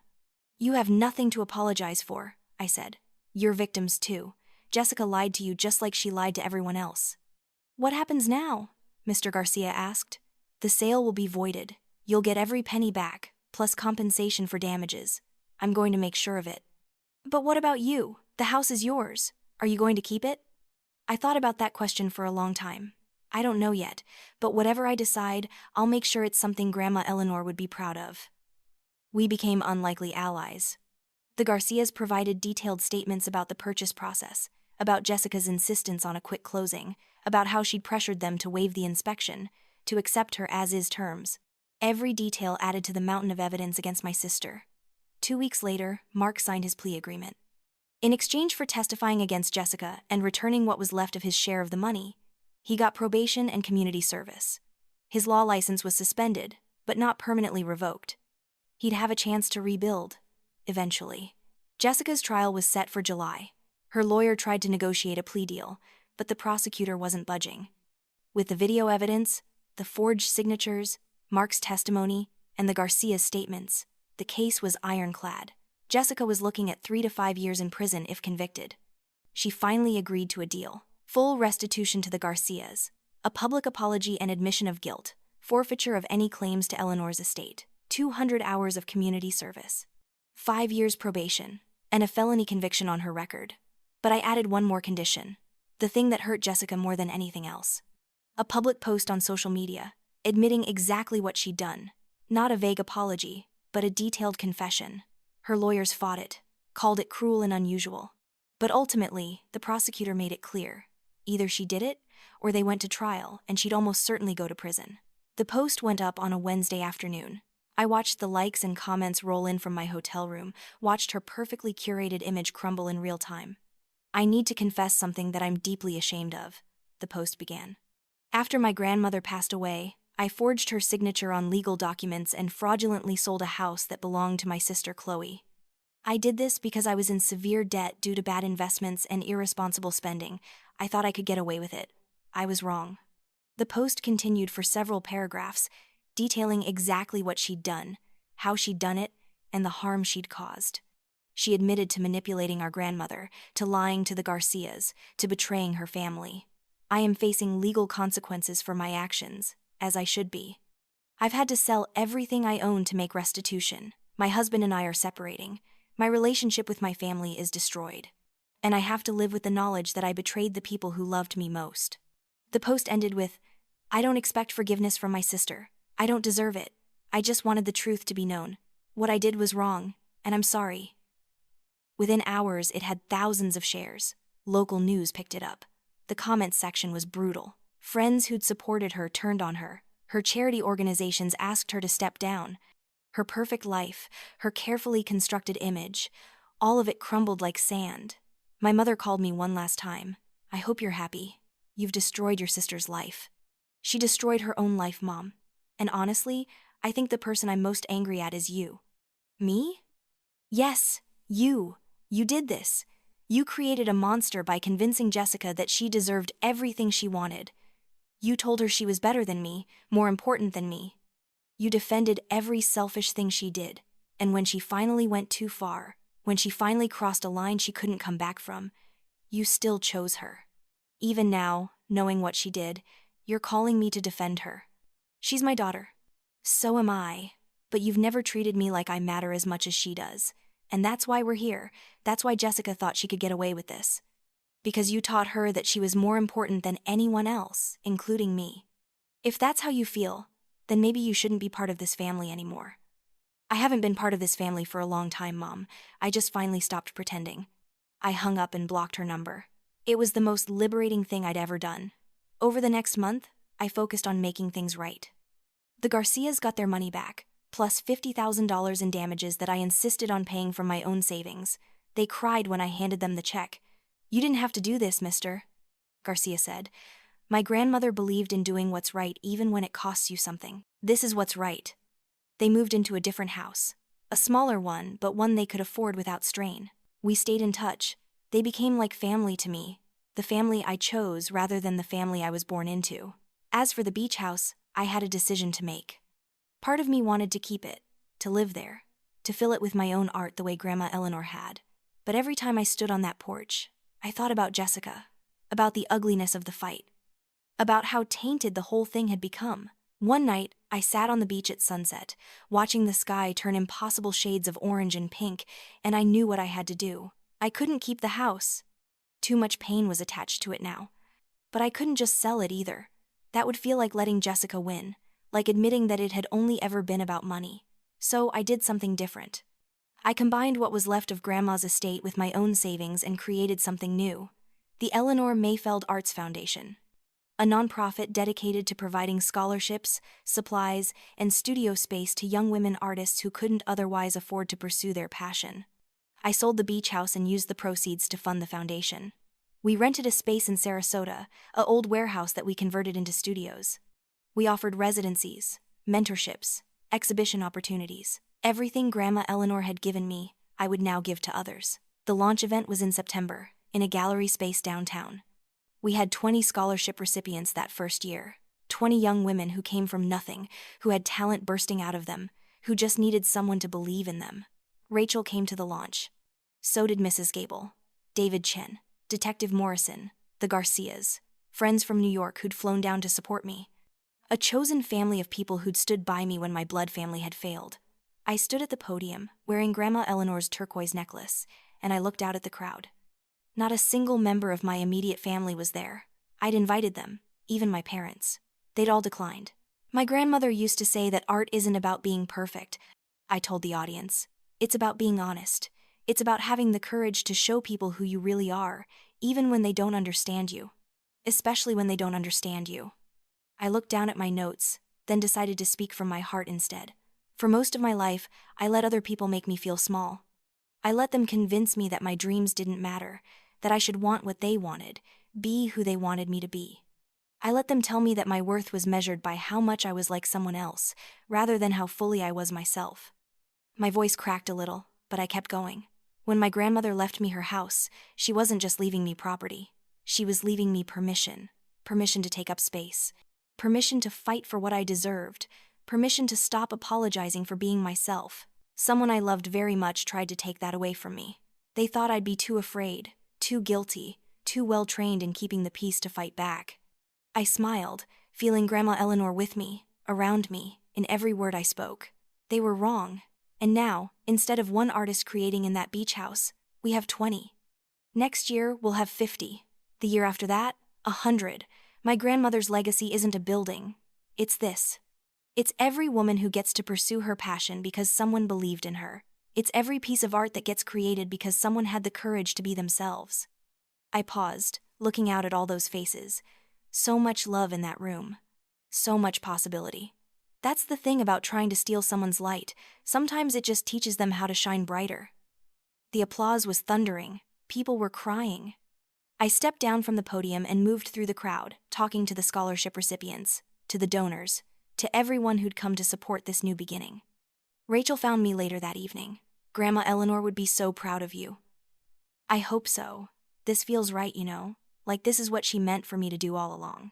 You have nothing to apologize for, I said. You're victims too. Jessica lied to you just like she lied to everyone else. What happens now? Mr. Garcia asked. The sale will be voided. You'll get every penny back, plus compensation for damages. I'm going to make sure of it. But what about you? The house is yours. Are you going to keep it? I thought about that question for a long time. I don't know yet, but whatever I decide, I'll make sure it's something Grandma Eleanor would be proud of. We became unlikely allies. The Garcias provided detailed statements about the purchase process, about Jessica's insistence on a quick closing, about how she'd pressured them to waive the inspection, to accept her as-is terms. Every detail added to the mountain of evidence against my sister. 2 weeks later, Mark signed his plea agreement. In exchange for testifying against Jessica and returning what was left of his share of the money, he got probation and community service. His law license was suspended, but not permanently revoked. He'd have a chance to rebuild, eventually. Jessica's trial was set for July. Her lawyer tried to negotiate a plea deal, but the prosecutor wasn't budging. With the video evidence, the forged signatures, Mark's testimony, and the Garcia's statements, the case was ironclad. Jessica was looking at 3 to 5 years in prison if convicted. She finally agreed to a deal. Full restitution to the Garcias, a public apology and admission of guilt, forfeiture of any claims to Eleanor's estate, 200 hours of community service, 5 years probation, and a felony conviction on her record. But I added one more condition, the thing that hurt Jessica more than anything else. A public post on social media, admitting exactly what she'd done. Not a vague apology, but a detailed confession. Her lawyers fought it, called it cruel and unusual. But ultimately, the prosecutor made it clear. Either she did it, or they went to trial, and she'd almost certainly go to prison. The post went up on a Wednesday afternoon. I watched the likes and comments roll in from my hotel room, watched her perfectly curated image crumble in real time. "I need to confess something that I'm deeply ashamed of," the post began. "After my grandmother passed away, I forged her signature on legal documents and fraudulently sold a house that belonged to my sister Chloe. I did this because I was in severe debt due to bad investments and irresponsible spending. I thought I could get away with it. I was wrong." The post continued for several paragraphs, detailing exactly what she'd done, how she'd done it, and the harm she'd caused. She admitted to manipulating our grandmother, to lying to the Garcias, to betraying her family. "I am facing legal consequences for my actions, as I should be. I've had to sell everything I own to make restitution. My husband and I are separating. My relationship with my family is destroyed. And I have to live with the knowledge that I betrayed the people who loved me most." The post ended with, "I don't expect forgiveness from my sister. I don't deserve it. I just wanted the truth to be known. What I did was wrong, and I'm sorry." Within hours, it had thousands of shares. Local news picked it up. The comments section was brutal. Friends who'd supported her turned on her. Her charity organizations asked her to step down. Her perfect life, her carefully constructed image, all of it crumbled like sand. My mother called me one last time. "I hope you're happy. You've destroyed your sister's life." She destroyed her own life, Mom. And honestly, I think the person I'm most angry at is you. "Me?" "Yes, you. You did this. You created a monster by convincing Jessica that she deserved everything she wanted. You told her she was better than me, more important than me. You defended every selfish thing she did, and when she finally went too far, when she finally crossed a line she couldn't come back from, you still chose her. Even now, knowing what she did, you're calling me to defend her. She's my daughter. So am I, but you've never treated me like I matter as much as she does. And that's why we're here. That's why Jessica thought she could get away with this. Because you taught her that she was more important than anyone else, including me. If that's how you feel, then maybe you shouldn't be part of this family anymore." "I haven't been part of this family for a long time, Mom. I just finally stopped pretending." I hung up and blocked her number. It was the most liberating thing I'd ever done. Over the next month, I focused on making things right. The Garcias got their money back, plus $50,000 in damages that I insisted on paying from my own savings. They cried when I handed them the check. "You didn't have to do this, mister," Garcia said. "My grandmother believed in doing what's right even when it costs you something. This is what's right." They moved into a different house. A smaller one, but one they could afford without strain. We stayed in touch. They became like family to me. The family I chose rather than the family I was born into. As for the beach house, I had a decision to make. Part of me wanted to keep it, to live there, to fill it with my own art the way Grandma Eleanor had. But every time I stood on that porch, I thought about Jessica, about the ugliness of the fight, about how tainted the whole thing had become. One night, I sat on the beach at sunset, watching the sky turn impossible shades of orange and pink, and I knew what I had to do. I couldn't keep the house. Too much pain was attached to it now. But I couldn't just sell it either. That would feel like letting Jessica win, like admitting that it had only ever been about money. So I did something different. I combined what was left of Grandma's estate with my own savings and created something new. The Eleanor Mayfeld Arts Foundation. A nonprofit dedicated to providing scholarships, supplies, and studio space to young women artists who couldn't otherwise afford to pursue their passion. I sold the beach house and used the proceeds to fund the foundation. We rented a space in Sarasota, an old warehouse that we converted into studios. We offered residencies, mentorships, exhibition opportunities. Everything Grandma Eleanor had given me, I would now give to others. The launch event was in September, in a gallery space downtown. We had 20 scholarship recipients that first year, 20 young women who came from nothing, who had talent bursting out of them, who just needed someone to believe in them. Rachel came to the launch. So did Mrs. Gable, David Chen, Detective Morrison, the Garcias, friends from New York who'd flown down to support me. A chosen family of people who'd stood by me when my blood family had failed. I stood at the podium, wearing Grandma Eleanor's turquoise necklace, and I looked out at the crowd. Not a single member of my immediate family was there. I'd invited them, even my parents. They'd all declined. My grandmother used to say that art isn't about being perfect, I told the audience. It's about being honest. It's about having the courage to show people who you really are, even when they don't understand you. Especially when they don't understand you. I looked down at my notes, then decided to speak from my heart instead. For most of my life, I let other people make me feel small. I let them convince me that my dreams didn't matter, that I should want what they wanted, be who they wanted me to be. I let them tell me that my worth was measured by how much I was like someone else, rather than how fully I was myself. My voice cracked a little, but I kept going. When my grandmother left me her house, she wasn't just leaving me property. She was leaving me permission. Permission to take up space. Permission to fight for what I deserved. Permission to stop apologizing for being myself. Someone I loved very much tried to take that away from me. They thought I'd be too afraid, too guilty, too well-trained in keeping the peace to fight back. I smiled, feeling Grandma Eleanor with me, around me, in every word I spoke. They were wrong. And now, instead of one artist creating in that beach house, we have 20. Next year, we'll have 50. The year after that, 100. My grandmother's legacy isn't a building. It's this. It's every woman who gets to pursue her passion because someone believed in her. It's every piece of art that gets created because someone had the courage to be themselves. I paused, looking out at all those faces. So much love in that room. So much possibility. That's the thing about trying to steal someone's light. Sometimes it just teaches them how to shine brighter. The applause was thundering. People were crying. I stepped down from the podium and moved through the crowd, talking to the scholarship recipients, to the donors, to everyone who'd come to support this new beginning. Rachel found me later that evening. Grandma Eleanor would be so proud of you. I hope so. This feels right, you know, like this is what she meant for me to do all along.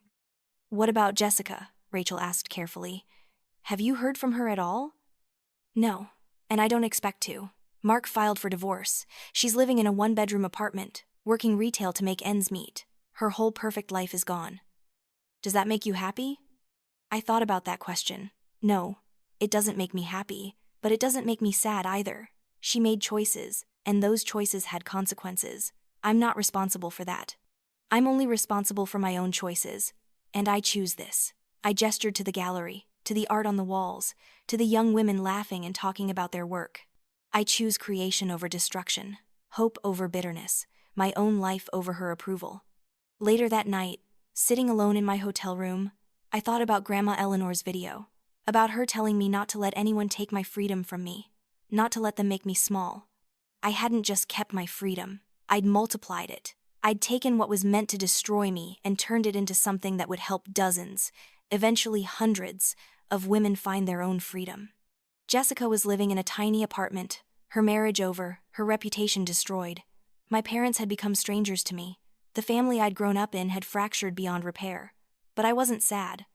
What about Jessica? Rachel asked carefully. Have you heard from her at all? No, and I don't expect to. Mark filed for divorce. She's living in a one-bedroom apartment, working retail to make ends meet. Her whole perfect life is gone. Does that make you happy? I thought about that question. No, it doesn't make me happy, but it doesn't make me sad either. She made choices, and those choices had consequences. I'm not responsible for that. I'm only responsible for my own choices, and I choose this. I gestured to the gallery, to the art on the walls, to the young women laughing and talking about their work. I choose creation over destruction, hope over bitterness, my own life over her approval. Later that night, sitting alone in my hotel room, I thought about Grandma Eleanor's video, about her telling me not to let anyone take my freedom from me, not to let them make me small. I hadn't just kept my freedom, I'd multiplied it. I'd taken what was meant to destroy me and turned it into something that would help dozens, eventually hundreds, of women find their own freedom. Jessica was living in a tiny apartment, her marriage over, her reputation destroyed. My parents had become strangers to me. The family I'd grown up in had fractured beyond repair. But I wasn't sad.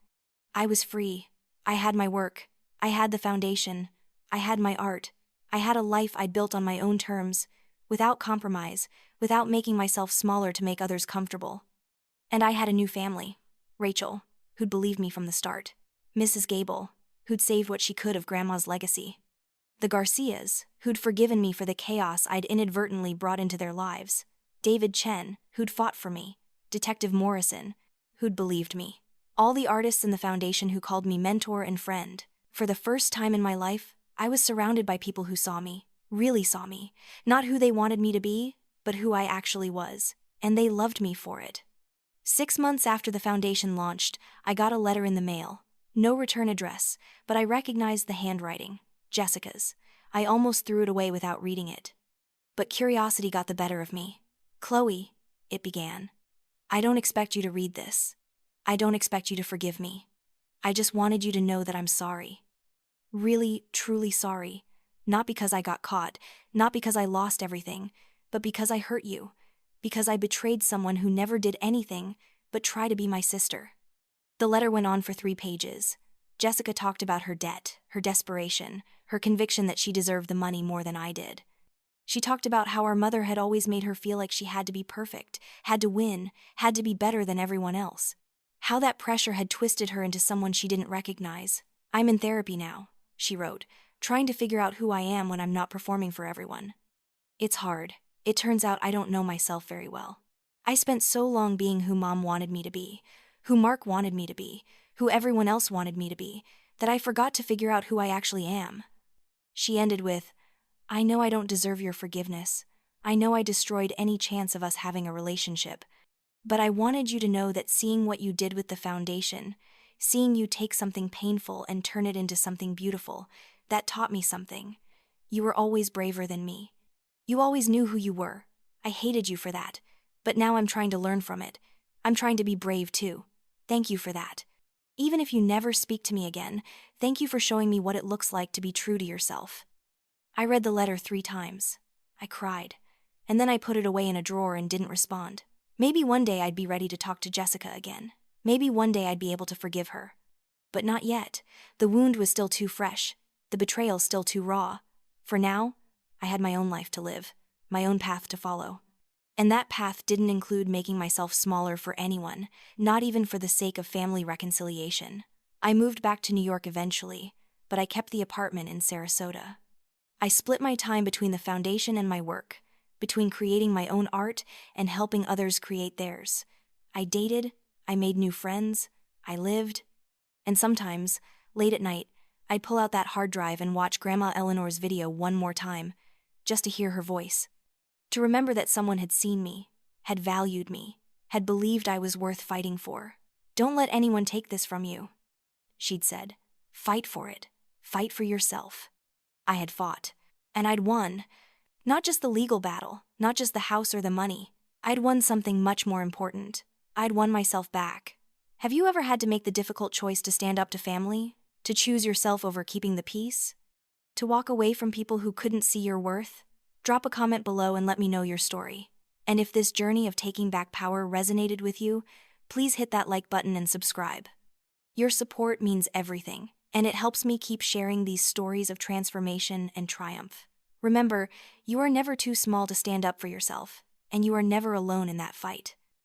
I was free. I had my work. I had the foundation. I had my art. I had a life I'd built on my own terms, without compromise, without making myself smaller to make others comfortable. And I had a new family. Rachel, who'd believed me from the start. Mrs. Gable, who'd saved what she could of Grandma's legacy. The Garcias, who'd forgiven me for the chaos I'd inadvertently brought into their lives. David Chen, who'd fought for me. Detective Morrison, who'd believed me. All the artists in the foundation who called me mentor and friend. For the first time in my life, I was surrounded by people who saw me, really saw me. Not who they wanted me to be, but who I actually was. And they loved me for it. 6 months after the foundation launched, I got a letter in the mail. No return address, but I recognized the handwriting. Jessica's. I almost threw it away without reading it. But curiosity got the better of me. Chloe, it began. I don't expect you to read this. I don't expect you to forgive me. I just wanted you to know that I'm sorry. Really, truly sorry. Not because I got caught, not because I lost everything, but because I hurt you. Because I betrayed someone who never did anything but try to be my sister. The letter went on for 3 pages. Jessica talked about her debt, her desperation, her conviction that she deserved the money more than I did. She talked about how our mother had always made her feel like she had to be perfect, had to win, had to be better than everyone else. How that pressure had twisted her into someone she didn't recognize. I'm in therapy now, she wrote, trying to figure out who I am when I'm not performing for everyone. It's hard. It turns out I don't know myself very well. I spent so long being who Mom wanted me to be, who Mark wanted me to be, who everyone else wanted me to be, that I forgot to figure out who I actually am. She ended with, "I know I don't deserve your forgiveness. I know I destroyed any chance of us having a relationship. But I wanted you to know that seeing what you did with the foundation, seeing you take something painful and turn it into something beautiful, that taught me something. You were always braver than me. You always knew who you were. I hated you for that. But now I'm trying to learn from it. I'm trying to be brave too. Thank you for that. Even if you never speak to me again, thank you for showing me what it looks like to be true to yourself." I read the letter 3 times. I cried. And then I put it away in a drawer and didn't respond. Maybe one day I'd be ready to talk to Jessica again. Maybe one day I'd be able to forgive her. But not yet. The wound was still too fresh. The betrayal still too raw. For now, I had my own life to live, my own path to follow. And that path didn't include making myself smaller for anyone, not even for the sake of family reconciliation. I moved back to New York eventually, but I kept the apartment in Sarasota. I split my time between the foundation and my work, between creating my own art and helping others create theirs. I dated, I made new friends, I lived. And sometimes, late at night, I'd pull out that hard drive and watch Grandma Eleanor's video one more time, just to hear her voice. To remember that someone had seen me, had valued me, had believed I was worth fighting for. "Don't let anyone take this from you," she'd said. "Fight for it. Fight for yourself." I had fought, and I'd won. Not just the legal battle, not just the house or the money. I'd won something much more important. I'd won myself back. Have you ever had to make the difficult choice to stand up to family? To choose yourself over keeping the peace? To walk away from people who couldn't see your worth? Drop a comment below and let me know your story. And if this journey of taking back power resonated with you, please hit that like button and subscribe. Your support means everything, and it helps me keep sharing these stories of transformation and triumph. Remember, you are never too small to stand up for yourself, and you are never alone in that fight.